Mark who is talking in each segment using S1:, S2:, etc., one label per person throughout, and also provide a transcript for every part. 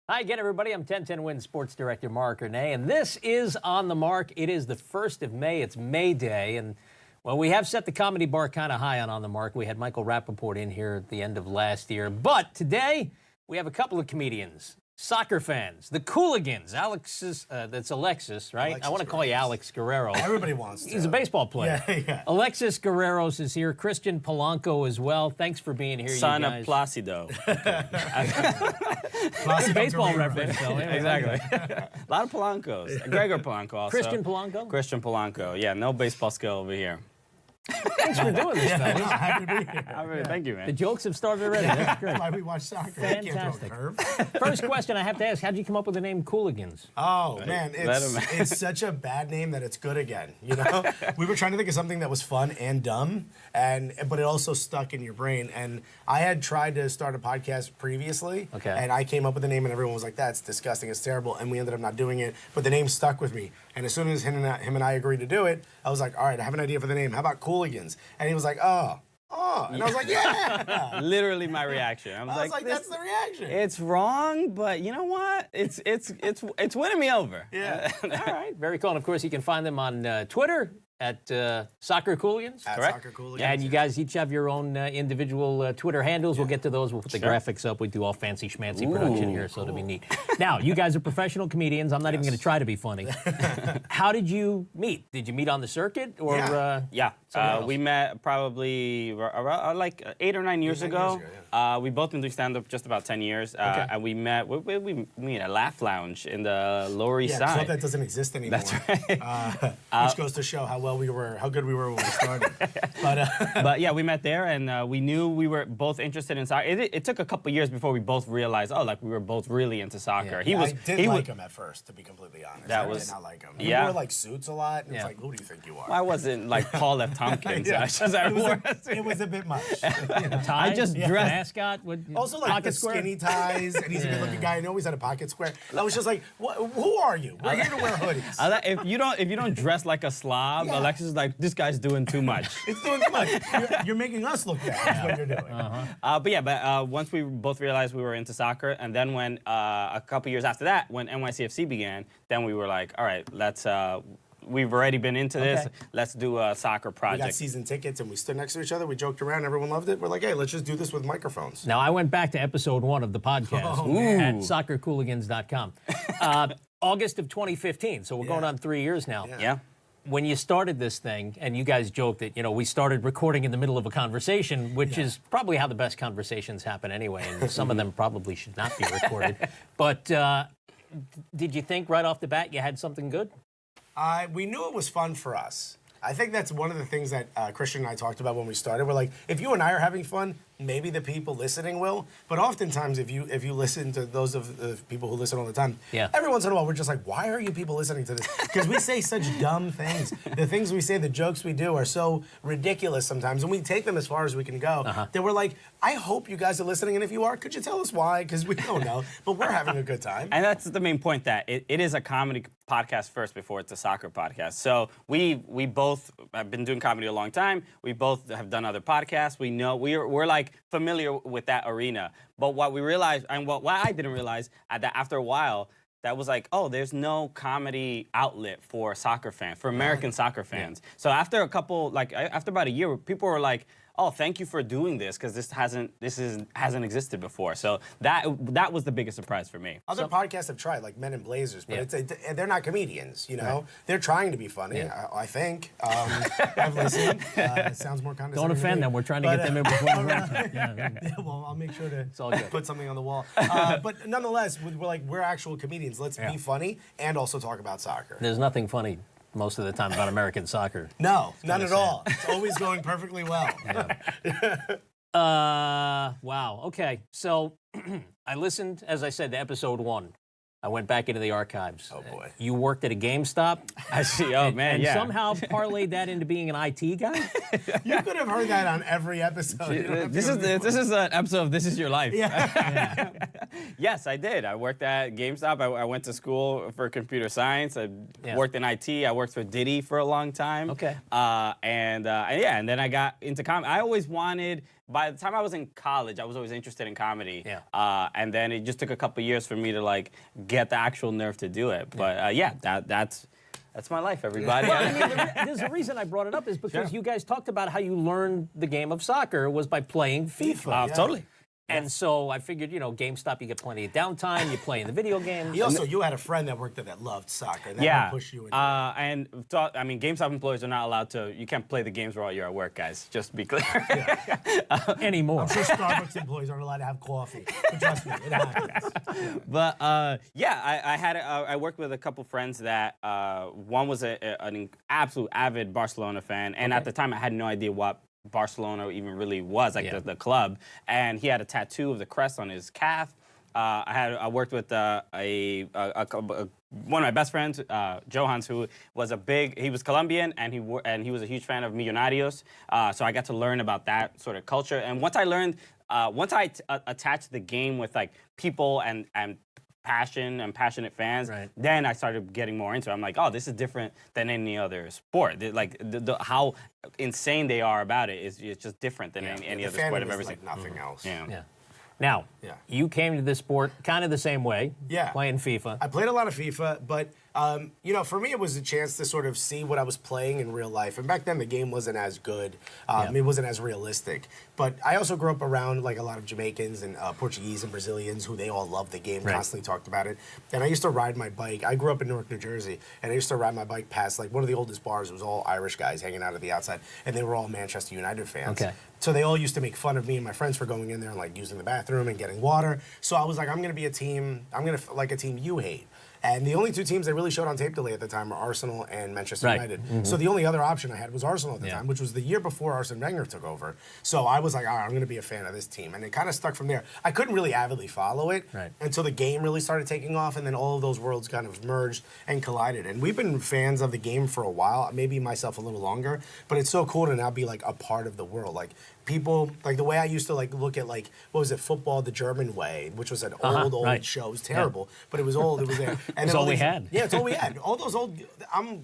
S1: Hi again, everybody. I'm 1010 Win Sports Director Marc Ernay, and this is On the Mark. It is the 1st of May. It's May Day, and well, we have set the comedy bar kind of high on the Mark. We had Michael Rappaport in here at the end of last year, but today we have a couple of comedians, soccer fans, the Cooligans. Alexis, that's Alexis, right?
S2: Alexis
S1: I want to call you Alex Guerrero.
S2: Everybody wants to.
S1: He's a baseball player.
S2: Yeah.
S1: Alexis Guerreros is here. Christian Polanco as well. Thanks for being here,
S3: Son
S1: you
S3: of
S1: guys.
S3: Placido.
S1: That's a baseball reference, though.
S3: Exactly. A lot of Polancos. Gregor Polanco also.
S1: Christian Polanco?
S3: Christian Polanco. Yeah, no baseball skill over here.
S1: Thanks for doing this, fellas.
S2: Happy to be here.
S3: Thank you,
S1: The
S3: man.
S1: jokes have started already. That's great.
S2: That's why we watch soccer.
S1: Fantastic.
S2: Can't throw a curve.
S1: First question I have to ask, how did you come up with the name Cooligans?
S2: Oh, man,
S3: let him-
S2: it's such a bad name that it's good again, you know? We were trying to think of something that was fun and dumb, but it also stuck in your brain. And I had tried to start a podcast previously,
S1: Okay.
S2: and I came up with the name, and everyone was like, that's disgusting, it's terrible, and we ended up not doing it, but the name stuck with me. And as soon as him and I agreed to do it, I was like, all right, I have an idea for the name. How about Cooligans? And he was like, oh. And I was like, yeah.
S3: Literally my reaction.
S2: I was like, that's the reaction.
S3: It's wrong, but you know what? It's winning me over.
S2: Yeah.
S1: All right, very cool. And of course, you can find them on Twitter at Soccer Cooligans.
S2: At
S3: Correct?
S2: Soccer Cooligans.
S1: And you guys each have your own individual Twitter handles. We'll get to those. We'll put the graphics up. We do all fancy schmancy production here, so it'll be neat. Now, you guys are professional comedians. I'm not even going to try to be funny. How did you meet? Did you meet on the circuit? Or
S3: Yeah.
S1: somewhere else?
S3: We met probably around, like 8 or 9 years
S2: 9
S3: ago.
S2: years ago,
S3: We both been doing stand-up just about 10 years. And we met we at a Laugh Lounge in the Lower East
S2: Yeah,
S3: Side.
S2: club that doesn't exist anymore.
S3: That's right.
S2: Which goes to show how good we were when we started.
S3: But yeah, we met there, and we knew we were both interested in soccer. It took a couple years before we both realized, we were both really into soccer.
S1: Yeah.
S2: I didn't like him at first, to be completely honest. I did not like him. He
S3: Yeah.
S2: wore like suits a lot, and
S1: Yeah.
S2: it's like, who do you think you are?
S3: I wasn't like Paul F. Tompkins.
S2: Yeah.
S3: It
S2: It was a bit much.
S1: Ties,
S3: I just dressed-
S1: mascot with
S2: Also, like
S1: pocket
S2: the
S1: square?
S2: skinny ties, and he's a good-looking guy. And always had a pocket square. I was just like, who are you? We're here to wear hoodies.
S3: If you don't dress like a slob,
S2: Yeah.
S3: Alexis is like, this guy's doing too much.
S2: It's doing too much. You're making us look bad. That's what you're doing.
S3: But once we both realized we were into soccer, and then when a couple years after that, when NYCFC began, then we were like, all right, we've already been into this.
S1: Okay.
S3: Let's do a soccer
S2: We got
S3: project.
S2: season tickets, and we stood next to each other. We joked around. Everyone loved it. We're like, hey, let's just do this with microphones.
S1: Now, I went back to episode 1 of the podcast at soccercooligans.com. August of 2015, so we're going on 3 years now.
S3: Yeah.
S1: When you started this thing, and you guys joked that, we started recording in the middle of a conversation, which is probably how the best conversations happen anyway, and some of them probably should not be recorded. But did you think right off the bat you had something good?
S2: We knew it was fun for us. I think that's one of the things that Christian and I talked about when we started. We're like, if you and I are having fun, maybe the people listening will. But oftentimes, if you listen to those of the people who listen all the time, every once in a while, we're just like, why are you people listening to this? Because we say such dumb things. The things we say, the jokes we do are so ridiculous sometimes, and we take them as far as we can go. That we're like, I hope you guys are listening, and if you are, could you tell us why? Because we don't know, but we're having a good time.
S3: And that's the main point, that it is a comedy podcast first before it's a soccer podcast. So we both have been doing comedy a long time. We both have done other podcasts. We know we're like familiar with that arena. But what we realized, and what I didn't realize, that after a while, that was like, oh, there's no comedy outlet for soccer fans, for American soccer fans. So after after about a year, people were like, oh, thank you for doing this, because this hasn't existed before. So that was the biggest surprise for me.
S2: Other podcasts have tried, like Men in Blazers, but they're not comedians, you know? They're trying to be funny, I think. I've listened. It sounds more condescending.
S1: Don't offend them. We're trying to get them in before the run.
S2: Yeah, well, I'll make sure to
S1: all good.
S2: put something on the wall. But nonetheless, we're actual comedians. Let's be funny and also talk about soccer.
S1: There's nothing funny most of the time about American soccer.
S2: No, none at all. It's always going perfectly well.
S1: Wow. Okay. So I listened, as I said, to episode 1. I went back into the archives.
S2: Oh, boy.
S1: You worked at a GameStop.
S3: I see. Oh, man,
S1: and
S3: yeah.
S1: somehow parlayed that into being an IT guy?
S2: You could have heard that on every episode. You don't have to
S3: This is an episode of This Is Your Life.
S2: Yeah.
S3: Yes, I did. I worked at GameStop. I went to school for computer science. I worked in IT. I worked for Diddy for a long time.
S1: Okay.
S3: And then I got into comedy. I always wanted by the time I was in college, I was always interested in comedy.
S1: Yeah.
S3: And then it just took a couple years for me to like get the actual nerve to do it. But that's my life, everybody.
S1: Well, I mean, there's a reason I brought it up is because you guys talked about how you learned the game of soccer was by playing FIFA.
S3: Totally.
S1: And so I figured, GameStop, you get plenty of downtime, you play in the video games.
S2: You had a friend that worked there that loved soccer. And that would push you into it.
S3: GameStop employees are not allowed to, you can't play the games while you're at work, guys. Just to be clear.
S1: Anymore.
S2: I'm sure Starbucks employees aren't allowed to have coffee. But trust me, it happens.
S3: But I worked with a couple friends that one was an absolute avid Barcelona fan, and at the time I had no idea what Barcelona even really was, like the club, and he had a tattoo of the crest on his calf. I worked with one of my best friends, Johans, who was he was Colombian, and he was a huge fan of Millonarios. So I got to learn about that sort of culture. And once I attached the game with like people and passion and passionate fans, then I started getting more into it. I'm like, oh, this is different than any other sport. How insane they are about it is just different than any other sport I've ever seen.
S2: Like nothing else.
S1: Yeah. Now, you came to this sport kind of the same way, playing FIFA.
S2: I played a lot of FIFA, but for me it was a chance to sort of see what I was playing in real life. And back then the game wasn't as good. It wasn't as realistic. But I also grew up around like a lot of Jamaicans and Portuguese and Brazilians who they all loved the game, constantly talked about it. And I used to ride my bike. I grew up in Newark, New Jersey, and I used to ride my bike past like one of the oldest bars. It was all Irish guys hanging out at the outside, and they were all Manchester United fans.
S1: Okay.
S2: So they all used to make fun of me and my friends for going in there and like using the bathroom and getting water. So I was like, I'm gonna be a team. I'm gonna like a team you hate. And the only two teams they really showed on tape delay at the time were Arsenal and Manchester United. So the only other option I had was Arsenal at the time, which was the year before Arsene Wenger took over. So I was like, all right, I'm going to be a fan of this team. And it kind of stuck from there. I couldn't really avidly follow it until the game really started taking off, and then all of those worlds kind of merged and collided. And we've been fans of the game for a while, maybe myself a little longer, but it's so cool to now be like a part of the world. Like people, like the way I used to like look at like, what was it, football the German way, which was an old show. It was terrible, but it was old, it was there. And
S1: it's all we had.
S2: Yeah, it's all we had. All those old,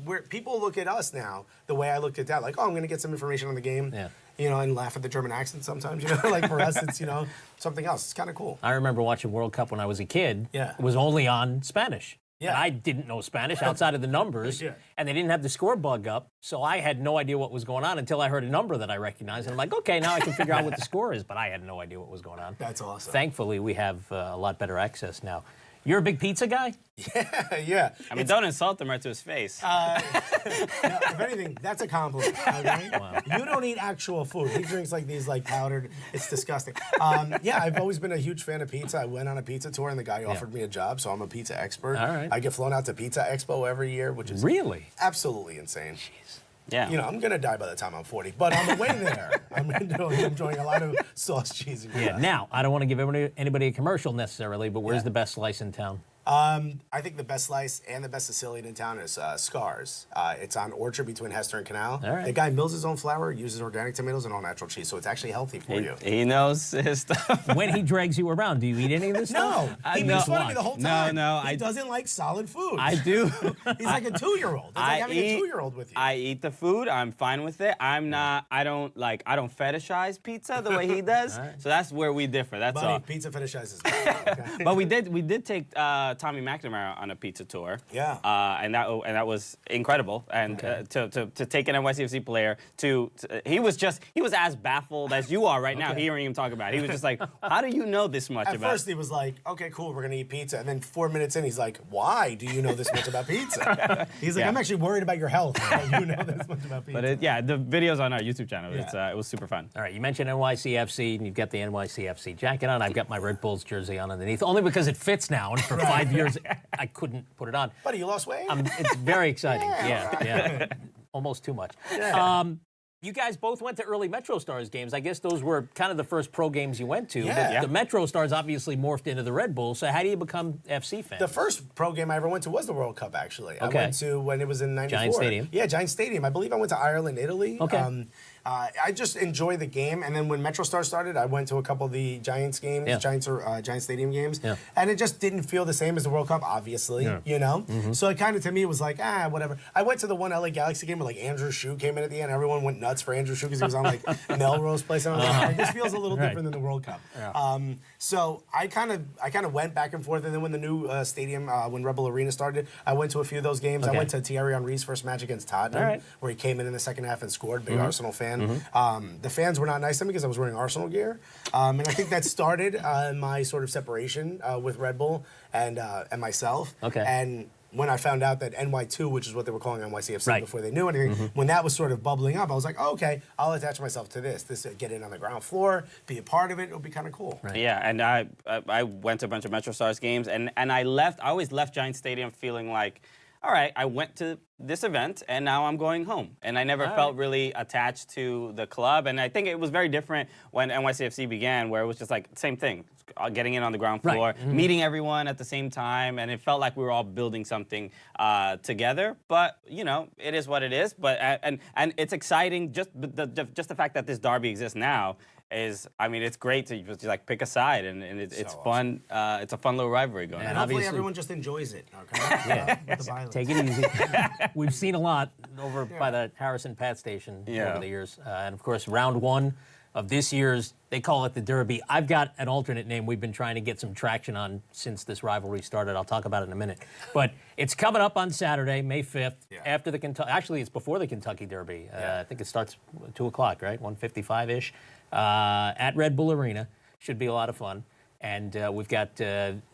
S2: where people look at us now the way I looked at that, like, oh, I'm going to get some information on the game, and laugh at the German accent sometimes, like for us, it's, something else. It's kind of cool.
S1: I remember watching World Cup when I was a kid.
S2: Yeah.
S1: It was only on Spanish.
S2: Yeah.
S1: And I didn't know Spanish outside of the numbers, and they didn't have the score bug up, so I had no idea what was going on until I heard a number that I recognized, and I'm like, okay, now I can figure out what the score is, but I had no idea what was going on.
S2: That's awesome.
S1: Thankfully, we have a lot better access now. You're a big pizza guy?
S2: Yeah.
S3: I mean, don't insult him right to his face.
S2: No, if anything, that's a compliment. Okay? Wow. You don't eat actual food. He drinks like these like powdered. It's disgusting. I've always been a huge fan of pizza. I went on a pizza tour, and the guy offered me a job, so I'm a pizza expert.
S1: All right.
S2: I get flown out to Pizza Expo every year, which is
S1: really
S2: absolutely insane.
S1: Jeez.
S3: Yeah.
S2: I'm going to die by the time I'm 40. But on the way there, I'm enjoying a lot of sauce, cheese, and
S1: Yeah. Now, I don't want to give anybody a commercial necessarily, but where's the best slice in town?
S2: I think the best slice and the best Sicilian in town is Scars. It's on Orchard between Hester and Canal.
S1: All right.
S2: The guy mills his own flour, uses organic tomatoes and all natural cheese, so it's actually healthy for you.
S3: He knows his stuff.
S1: When he drags you around, do you eat any of this
S2: No,
S1: stuff?
S2: he makes fun of me the whole time.
S3: No,
S2: he doesn't like solid food.
S3: I do.
S2: He's like a 2-year-old. It's like having a 2-year-old with you.
S3: I eat the food. I'm fine with it. I don't fetishize pizza the way he does.
S1: Right.
S3: So that's where we differ. That's all.
S2: Pizza fetishizes me. Okay.
S3: But we did take Tommy McNamara on a pizza tour.
S2: Yeah.
S3: And that was incredible. And to take an NYCFC player he was as baffled as you are right now hearing him talk about it. He was just like, how do you know this much
S2: At
S3: about
S2: first he was like, okay, cool, we're gonna eat pizza. And then 4 minutes in, he's like, why do you know this much about pizza? He's like, I'm actually worried about your health. You know this much about pizza.
S3: But the video's on our YouTube channel. It was super fun.
S1: All right, you mentioned NYCFC, and you've got the NYCFC jacket on. I've got my Red Bulls jersey on underneath, only because it fits now, and for 5 years I couldn't put it on.
S2: Buddy, you lost weight?
S1: It's very exciting. Yeah. Almost too much.
S2: Yeah.
S1: You guys both went to early Metro Stars games. I guess those were kind of the first pro games you went to.
S2: Yeah.
S1: The Metro Stars obviously morphed into the Red Bulls. So how do you become FC fans?
S2: The first pro game I ever went to was the World Cup, actually. I
S1: Okay.
S2: went to when it was in '94.
S1: Giant Stadium.
S2: Yeah, Giant Stadium. I believe I went to Ireland, Italy.
S1: Okay.
S2: I just enjoy the game. And then when MetroStar started, I went to a couple of the Giants games, Giants Stadium games, and it just didn't feel the same as the World Cup, obviously, you know? So it kind of, to me, was like, whatever. I went to the one LA Galaxy game where, like, Andrew Shue came in at the end. Everyone went nuts for Andrew Shue because he was on, like, Melrose Place. And I was like, this feels a little different than the World Cup. So I kind of went back and forth. And then when the new stadium, when Red Bull Arena started, I went to a few of those games. I went to Thierry Henry's first match against Tottenham, where he came in the second half and scored. Big Arsenal fan. The fans were not nice to me because I was wearing Arsenal gear. And I think that started my sort of separation with Red Bull and myself. And when I found out that NY2, which is what they were calling NYCFC before they knew anything, when that was sort of bubbling up, I was like, oh, okay, I'll attach myself to this. Get in on the ground floor, be a part of it. It'll be kind of cool.
S3: Yeah, and I went to a bunch of MetroStars games, and I always left Giant Stadium feeling like, all right, I went to this event, and now I'm going home. And I never felt really attached to the club. And I think it was very different when NYCFC began, where it was just like, same thing, getting in on the ground floor, meeting everyone at the same time, and it felt like we were all building something together. But, you know, it is what it is. But and it's exciting, just the fact that this derby exists now is, I mean, it's great to just like pick a side, and it's fun. It's a fun little rivalry going on.
S2: And hopefully everyone just enjoys it. Okay? With the violence.
S1: Take it easy. We've seen a lot over by the Harrison Pat station over the years. And, of course, round one of this year's, they call it the Derby. I've got an alternate name we've been trying to get some traction on since this rivalry started. I'll talk about it in a minute. But it's coming up on Saturday, May 5th, after the Kentucky. Actually, it's before the Kentucky Derby. I think it starts 2 o'clock, right? 1:55-ish at Red Bull Arena. Should be a lot of fun. And we've got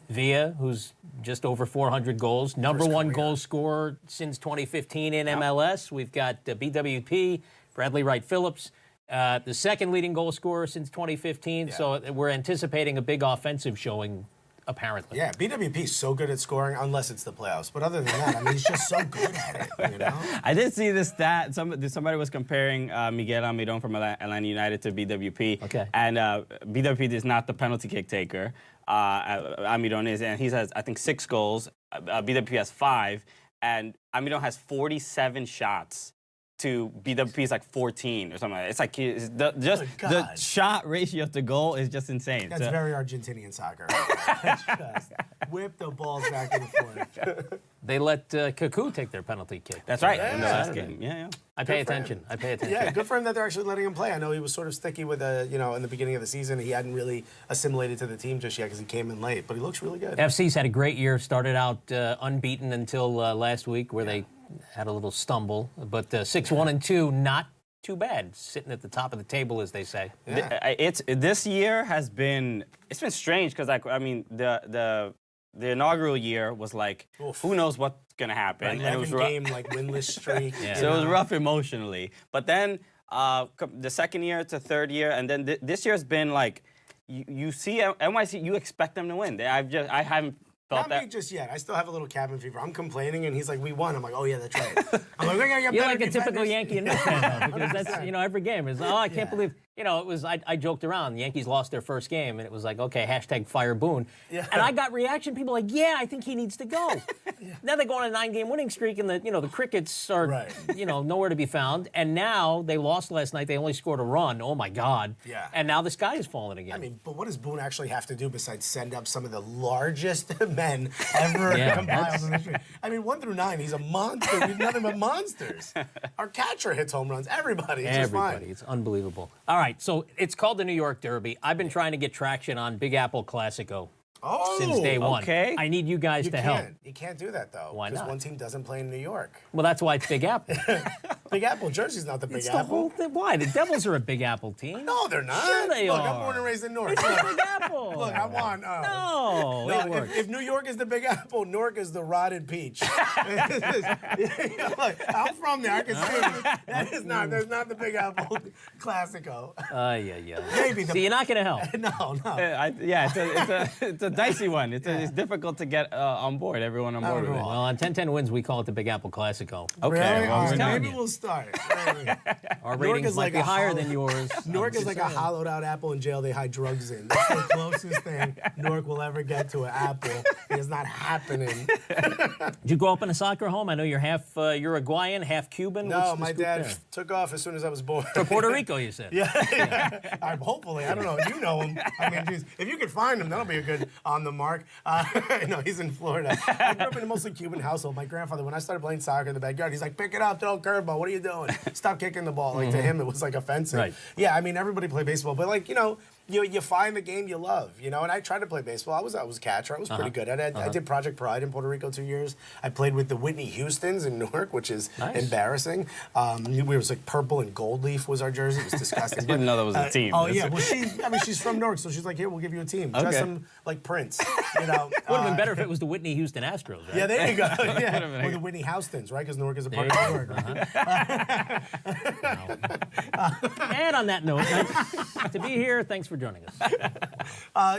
S1: Villa, who's just over 400 goals, number one goal scorer since 2015 in MLS. We've got BWP, Bradley Wright Phillips, the second leading goal scorer since 2015. So we're anticipating a big offensive showing, apparently.
S2: Yeah, BWP is so good at scoring, unless it's the playoffs. But other than that, I mean, he's just so good at it, you know?
S3: I did see this stat. Somebody was comparing Miguel Almirón from Atlanta United to BWP. And BWP is not the penalty kick taker. Almirón is, and he has, I think, 6 goals. BWP has 5. And Almirón has 47 shots to BWP's like 14 or something like that. It's like the shot ratio to goal is just insane.
S2: That's very Argentinian soccer. Just whip the balls back and forth.
S1: They let Kaku take their penalty kick.
S3: That's right, in the last game. Yeah.
S1: I pay attention.
S2: Yeah, good for him that they're actually letting him play. I know he was sort of sticky with, in the beginning of the season. He hadn't really assimilated to the team just yet because he came in late, but he looks really good.
S1: FC's had a great year. Started out unbeaten until last week, where they had a little stumble, but 6-1-2, not too bad. Sitting at the top of the table, as they say.
S2: Yeah.
S3: This year has been strange because the inaugural year was like, who knows what's gonna happen?
S2: 11 game winless streak.
S3: So it was rough emotionally. But then the second year to third year, and then this year's been like, you see NYC, you expect them to win. I haven't.
S2: Not me just yet. I still have a little cabin fever. I'm complaining, and he's like, "We won." I'm like, "Oh yeah, that's right." I'm like,
S1: "You're like a typical Yankee and Mets fan, though, because that's every game is. Oh, I can't believe it was. I joked around. The Yankees lost their first game, and it was like, okay, #fire Boone. And I got reaction. People like, "Yeah, I think he needs to go." Now they go on a 9-game winning streak, and the Crickets are nowhere to be found. And now they lost last night. They only scored a run. Oh my God.
S2: Yeah.
S1: And now the sky is falling again.
S2: I mean, but what does Boone actually have to do besides send up some of the largest men ever compiled in history? I mean, 1 through 9, he's a monster. He's nothing but monsters. Our catcher hits home runs. Everybody. It's fine.
S1: It's unbelievable. All right, so it's called the New York Derby. I've been trying to get traction on Big Apple Classico since day one.
S3: Okay.
S1: I need you guys to help.
S2: You can't do that, though.
S1: Why not?
S2: Because one team doesn't play in New York.
S1: Well, that's why it's Big Apple.
S2: Big Apple Jersey's not the Big Apple.
S1: Why? The Devils are a Big Apple team.
S2: No, they're not.
S1: Sure they
S2: Look,
S1: are.
S2: I'm born and raised in Newark.
S1: It's the Big Apple.
S2: Look, I won.
S1: No, it works.
S2: If New York is the Big Apple, Newark is the rotted peach. Look, I'm from there. I can see it. There's not the Big Apple Classico.
S1: Maybe. See, you're not going to help.
S2: No.
S3: It's a dicey one. It's difficult to get on board. Everyone on board with it.
S1: Well, on 1010 Wins, we call it the Big Apple Classico.
S3: Okay.
S2: Really?
S3: Well,
S2: Maybe we'll start.
S1: Our
S2: Newark
S1: ratings
S2: is
S1: might
S2: like
S1: be
S2: a
S1: higher
S2: hollow-
S1: than yours.
S2: Newark is like a hollowed out apple in jail they hide drugs in. That's the closest thing Newark will ever get to an apple. It's not happening.
S1: Did you grow up in a soccer home? I know you're half Uruguayan, half Cuban.
S2: No,
S1: What's the
S2: my
S1: scoop
S2: dad
S1: there?
S2: took off as soon as I was born.
S1: From Puerto Rico, you said.
S2: Yeah. I'm hopefully. I don't know. You know him. I mean, geez, if you could find him, that'll be a good on the mark. No, he's in Florida. I grew up in a mostly Cuban household. My grandfather, when I started playing soccer in the backyard, he's like, pick it up, throw a curveball. What are you doing? Stop kicking the ball. Like, to him, it was like offensive.
S1: Right.
S2: Yeah, I mean, everybody played baseball, but like, you find the game you love, and I tried to play baseball. I was a catcher. I was pretty good at it. I did Project Pride in Puerto Rico 2 years. I played with the Whitney Houstons in Newark, which is embarrassing. We was like purple and gold leaf was our jersey. It was disgusting.
S3: I didn't know that was a team.
S2: Oh yeah, well she's from Newark, so she's like, here, we'll give you a team. Dress him like Prince.
S1: Would have been better if it was the Whitney Houston Astros, right?
S2: Yeah, there you go. Yeah. Or the Whitney Houstons, right? Because Newark is a part of Newark.
S1: And on that note, nice to be here. Thanks for joining us.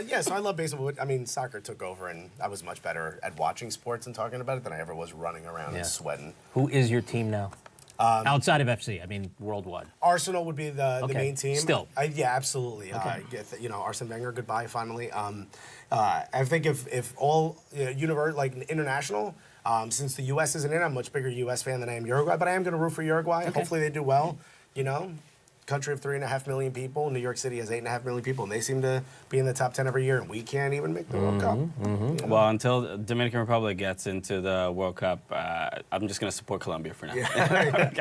S2: Yeah, so I love baseball. I mean, soccer took over, and I was much better at watching sports and talking about it than I ever was running around and sweating.
S1: Who is your team now? Outside of FC, I mean worldwide.
S2: Arsenal would be the main team.
S1: Still.
S2: Yeah, absolutely. Arsene Wenger, goodbye, finally. I think if all international, since the U.S. isn't in, I'm a much bigger U.S. fan than I am Uruguay, but I am going to root for Uruguay.
S1: Okay.
S2: Hopefully they do well, Country of 3.5 million people. New York City has 8.5 million people, and they seem to be in the top 10 every year, and we can't even make the World Cup.
S3: Well, until Dominican Republic gets into the World Cup, I'm just gonna support Colombia for now.
S2: Yeah.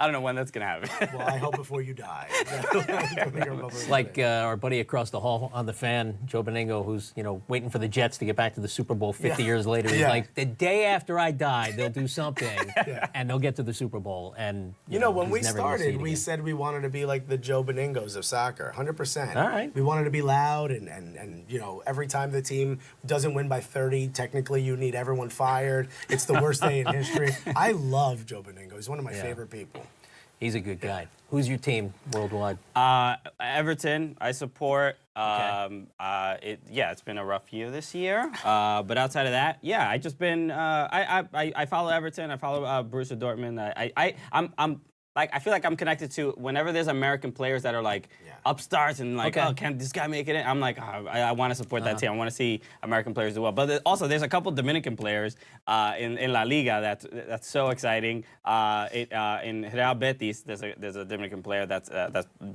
S3: I don't know when that's gonna happen.
S2: Well, I hope before you die.
S1: It's like our buddy across the hall on the fan, Joe Beningo, who's waiting for the Jets to get back to the Super Bowl 50 years later. He's like, the day after I die, they'll do something, and they'll get to the Super Bowl. And
S2: when we
S1: he's never gonna see
S2: started,
S1: it
S2: we
S1: again.
S2: said we wanted to be like the Joe Beningos of soccer, 100%.
S1: All right.
S2: We wanted to be loud, and every time the team doesn't win by 30, technically you need everyone fired. It's the worst day in history. I love Joe Beningo. He's one of my favorite people.
S1: He's a good guy. Who's your team worldwide?
S3: Everton, I support. It's been a rough year this year, but outside of that, I just been. I follow Everton. I follow Borussia Dortmund. I feel like I'm connected to whenever there's American players that are like upstarts and like, oh, can this guy make it in? I'm like, I want to support that team. I want to see American players do well. But also, there's a couple Dominican players in La Liga that's so exciting. In Real Betis, there's a Dominican player that's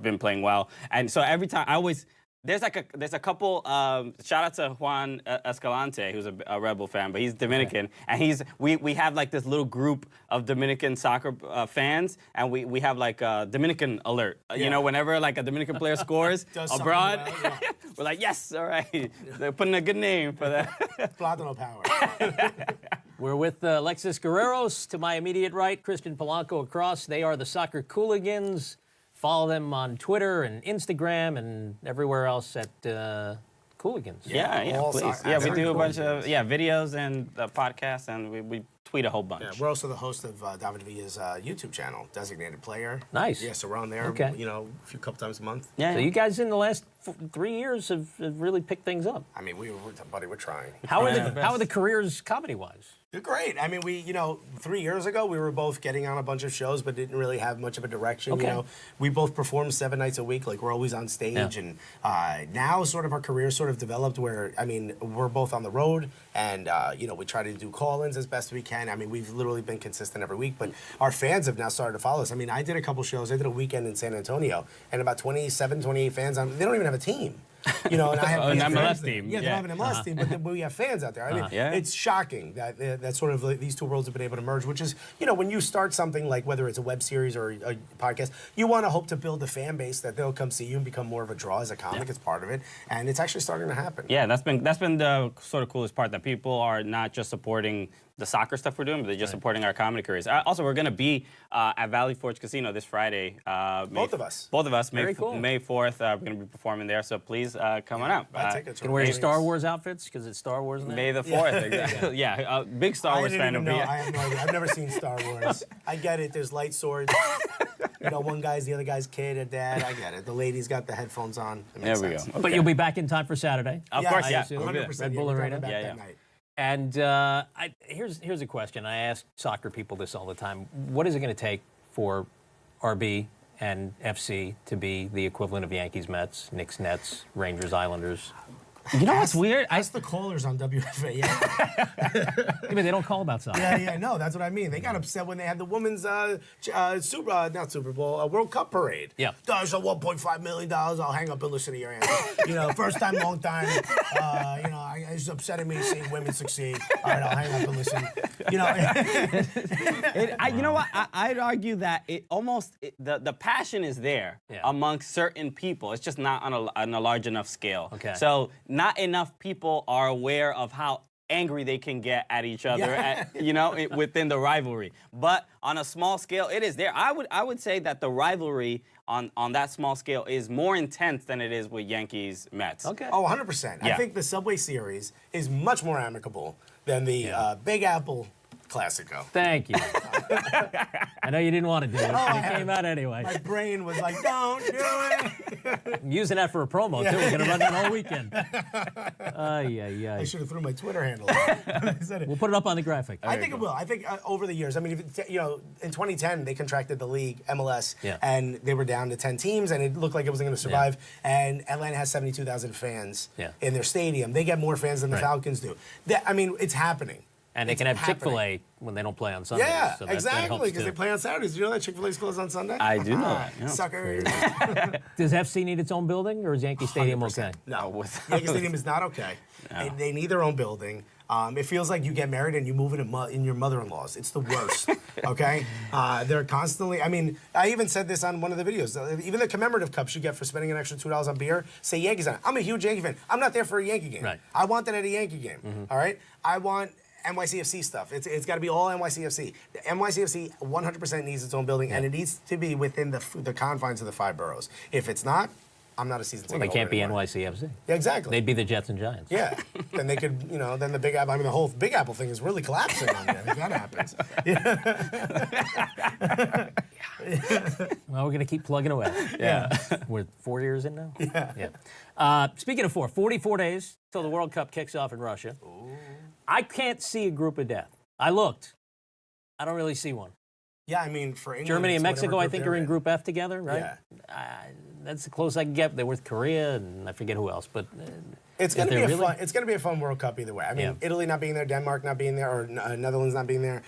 S3: been playing well, and so every time I always. There's a couple. Shout out to Juan Escalante, who's a Red Bull fan, but he's Dominican, and we have like this little group of Dominican soccer fans, and we have like a Dominican alert. Whenever like a Dominican player scores abroad, we're like, yes, all right, they're putting a good name for that.
S2: Plátano power.
S1: We're with Alexis Guerreros to my immediate right, Christian Polanco across. They are the Soccer Cooligans. Follow them on Twitter and Instagram and everywhere else at Cooligans.
S3: Please. We do a bunch of videos and podcasts, and we tweet a whole bunch.
S2: Yeah, we're also the host of David Villa's YouTube channel, Designated Player.
S1: Nice.
S2: Yeah, so we're on there,
S1: Okay.
S2: a couple times a month.
S1: So you guys in the last 3 years have really picked things up.
S2: I mean, we're trying.
S1: How are the careers comedy-wise?
S2: They're great. I mean, 3 years ago, we were both getting on a bunch of shows, but didn't really have much of a direction.
S1: Okay.
S2: We both perform 7 nights a week, like we're always on stage. And now, sort of our careers sort of developed where, I mean, we're both on the road, and we try to do call-ins as best we can. I mean, we've literally been consistent every week, but our fans have now started to follow us. I mean, I did a couple shows. I did a weekend in San Antonio, and about 27, 28 fans. They don't even have a team. And I have
S3: an MLS
S2: fans
S3: team.
S2: Yeah, they don't have an MLS team, but then we have fans out there. I mean, it's shocking that sort of these two worlds have been able to merge, which is, when you start something like whether it's a web series or a podcast, you want to hope to build a fan base that they'll come see you and become more of a draw as a comic. It's part of it, and it's actually starting to happen.
S3: Yeah, that's been the sort of coolest part, that people are not just supporting the soccer stuff we're doing, but they're just supporting our comedy careers. Also, we're going to be at Valley Forge Casino this Friday.
S2: Both of us.
S1: Very cool.
S3: May 4th, we're going to be performing there, so please come on out.
S1: Can wear your Star Wars outfits because it's Star Wars in there?
S3: May the 4th, exactly. Big Star Wars fan of me.
S2: I have no idea. I've never seen Star Wars. I get it. There's light swords. One guy's the other guy's kid or dad. I get it. The lady's got the headphones on.
S3: There we go.
S2: Okay.
S1: But you'll be back in time for Saturday.
S3: Of course,
S1: I assume.
S2: 100%.
S1: Red Bull Arena.
S2: That night.
S1: And here's a question. I ask soccer people this all the time. What is it going to take for RB and FC to be the equivalent of Yankees, Mets, Knicks, Nets, Rangers, Islanders.
S3: You know what's weird?
S2: Ask the callers on WFA.
S1: I mean, they don't call about soccer.
S2: Yeah, no, that's what I mean. They got upset when they had the women's not Super Bowl, World Cup parade.
S1: Yeah.
S2: There's a $1.5 million. I'll hang up and listen to your answer. First time, long time. It's upsetting me seeing women succeed. All right, I'll hang up and listen.
S3: You know what? I'd argue that the passion is there amongst certain people. It's just not on a large enough scale.
S1: Okay.
S3: So not enough people are aware of how angry they can get at each other, within the rivalry. But on a small scale, it is there. I would say that the rivalry on that small scale is more intense than it is with Yankees Mets.
S1: Okay.
S2: Oh, 100%.
S3: Yeah.
S2: I think the Subway Series is much more amicable than the Big Apple Classico.
S1: Thank you. I know you didn't want to do it, but it came out anyway.
S2: My brain was like, don't do it.
S1: I'm using that for a promo, too. We're going to run that all weekend.
S2: I should have threw my Twitter handle.
S1: We'll put it up on the graphic.
S2: I think it will. I think over the years, I mean, in 2010, they contracted the league, MLS, and they were down to 10 teams, and it looked like it wasn't going to survive. And Atlanta has 72,000 fans in their stadium. They get more fans than the Falcons do. It's happening.
S1: And they can have Chick-fil-A when they don't play on Sundays.
S2: Yeah,
S1: so that
S2: exactly,
S1: helps,
S2: because
S1: too.
S2: they play on Saturdays. Do you know that Chick-fil-A's closed on Sunday?
S3: I do know that. Yeah.
S2: Suckers.
S1: Does FC need its own building, or is Yankee Stadium
S2: 100%.
S1: okay?
S2: No, Yankee Stadium is not okay.
S3: No.
S2: They need their own building. It feels like you get married and you move in your mother-in-law's. It's the worst, okay? They're constantly, I mean, I even said this on one of the videos. Even the commemorative cups you get for spending an extra $2 on beer say Yankees on it. I'm a huge Yankee fan. I'm not there for a Yankee game.
S1: Right.
S2: I want that at a Yankee game, all right? I want NYCFC stuff. It's got to be all NYCFC. The NYCFC 100% needs its own building, and it needs to be within the confines of the 5 boroughs. If it's not, I'm not a season ticket
S1: Well, they can't be
S2: anymore.
S1: NYCFC.
S2: Yeah, exactly.
S1: They'd be the Jets and Giants.
S2: Yeah, then they could, then the Big Apple. I mean, the whole Big Apple thing is really collapsing on there. If that happens.
S1: Well, we're going to keep plugging away.
S2: Yeah.
S1: We're 4 years in now?
S2: Yeah.
S1: Speaking of 44 days till the World Cup kicks off in Russia. Ooh. I can't see a group of death. I looked. I don't really see one.
S2: Yeah, I mean, for England,
S1: Germany and
S2: it's whatever
S1: Mexico, I
S2: group
S1: think,
S2: they're
S1: are in Group F together, right?
S2: Yeah.
S1: That's the closest I can get. They're with Korea, and I forget who else. But
S2: it's going to be
S1: really?
S2: It's going to be a fun World Cup either way. I mean,
S1: Yeah.
S2: Italy not being there, Denmark not being there, or Netherlands not being there,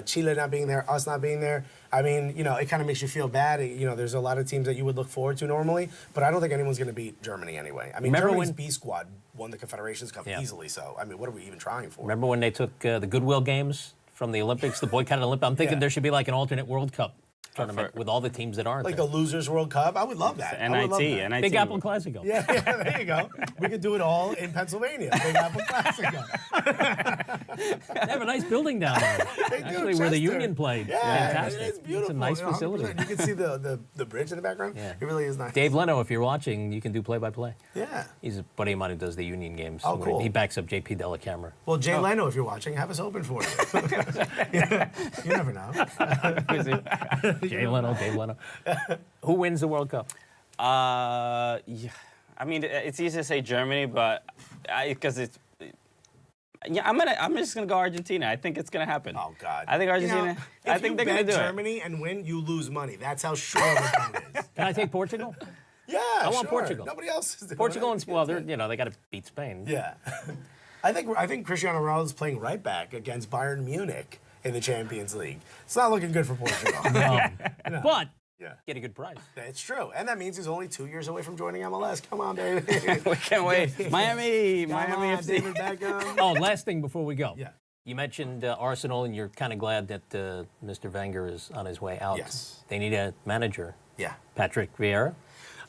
S2: Chile not being there, us not being there. I mean, it kind of makes you feel bad. There's a lot of teams that you would look forward to normally, but I don't think anyone's going to beat Germany anyway. I mean,
S1: Remember
S2: Germany's
S1: when-
S2: B squad won the Confederations Cup easily. So, I mean, what are we even trying for?
S1: remember when they took the Goodwill Games from the Olympics, the boycotted Olympics? I'm thinking there should be like an alternate World Cup tournament with all the teams that aren't
S2: Like
S1: there.
S2: the Losers World Cup? I would love that. I would love that.
S3: NIT.
S1: Big Apple Classico.
S2: Yeah, there you go. We could do it all in Pennsylvania. Big Apple Classico.
S1: They have a nice building down there.
S2: They do,
S1: Actually, where the
S2: Chester.
S1: Union played.
S2: Yeah,
S1: Fantastic.
S2: it's beautiful.
S1: It's a nice
S2: 100%.
S1: facility.
S2: You can see the bridge in the background.
S1: Yeah.
S2: It really is nice.
S1: Dave Leno, if you're watching, you can do play-by-play.
S2: Yeah.
S1: He's a buddy of mine who does the Union games.
S2: Oh, cool.
S1: He backs up JP Delacamera.
S2: Well, Jay Leno, if you're watching, have us open for you. You never know.
S1: Jay Leno, Dave Leno. Who wins the World Cup?
S3: Yeah. I mean, it's easy to say Germany, but because it's. Yeah, I'm just gonna go Argentina. I think it's gonna happen.
S2: Oh God!
S3: I think Argentina. I think they're gonna do it.
S2: If you bet Germany and win, you lose money. That's how sure it is.
S1: Can I take Portugal?
S2: Yeah,
S1: I want
S2: sure.
S1: Portugal.
S2: Nobody else is doing
S1: Portugal
S2: it.
S1: and well, they got to beat Spain.
S2: Yeah, I think Cristiano Ronaldo's playing right back against Bayern Munich in the Champions League. It's not looking good for Portugal.
S1: No. But
S2: Yeah.
S1: get a good price.
S2: It's true, and that means he's only 2 years away from joining MLS. Come on, baby.
S3: We can't wait. Miami
S2: Come on,
S3: FC.
S2: David Beckham.
S1: Oh, last thing before we go.
S2: Yeah.
S1: You mentioned Arsenal, and you're kind of glad that Mr. Wenger is on his way out.
S2: Yes.
S1: They need a manager.
S2: Yeah.
S1: Patrick Vieira.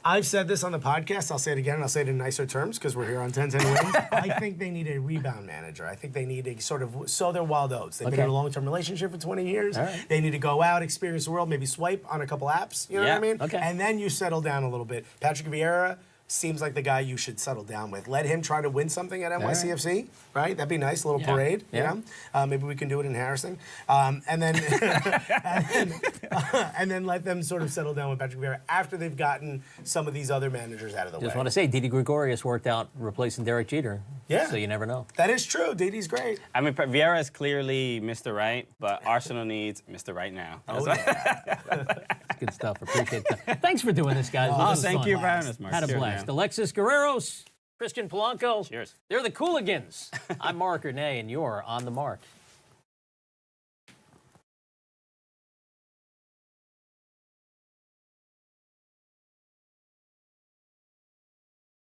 S2: I've said this on the podcast. I'll say it again, and I'll say it in nicer terms because we're here on 10-10 Wins. I think they need a rebound manager. I think they need to sort of sow their wild oats. They've been in a long-term relationship for 20 years.
S1: All right.
S2: They need to go out, experience the world, maybe swipe on a couple apps. You know what I mean?
S1: Okay.
S2: And then you settle down a little bit. Patrick Vieira, seems like the guy you should settle down with. Let him try to win something at NYCFC, right? That'd be nice, a little parade, you know? Maybe we can do it in Harrison. And then and then let them sort of settle down with Patrick Vieira after they've gotten some of these other managers out of the way.
S1: Just want to say, Didi Gregorius worked out replacing Derek Jeter.
S2: Yeah.
S1: So you never know.
S2: That is true. Didi's great.
S3: I mean, Vieira is clearly Mr. Right, but Arsenal needs Mr. Right now.
S2: Oh, yeah.
S1: It's good stuff. Appreciate that. Thanks for doing this, guys.
S3: Oh,
S1: This was
S3: thank
S1: fun.
S3: you for having us, Mark.
S1: Had a
S3: Cheers,
S1: blast.
S3: man.
S1: Alexis, Guerreros, Christian Polanco.
S3: Cheers.
S1: They're the Cooligans. I'm Marc Ernay, and you're on the mark.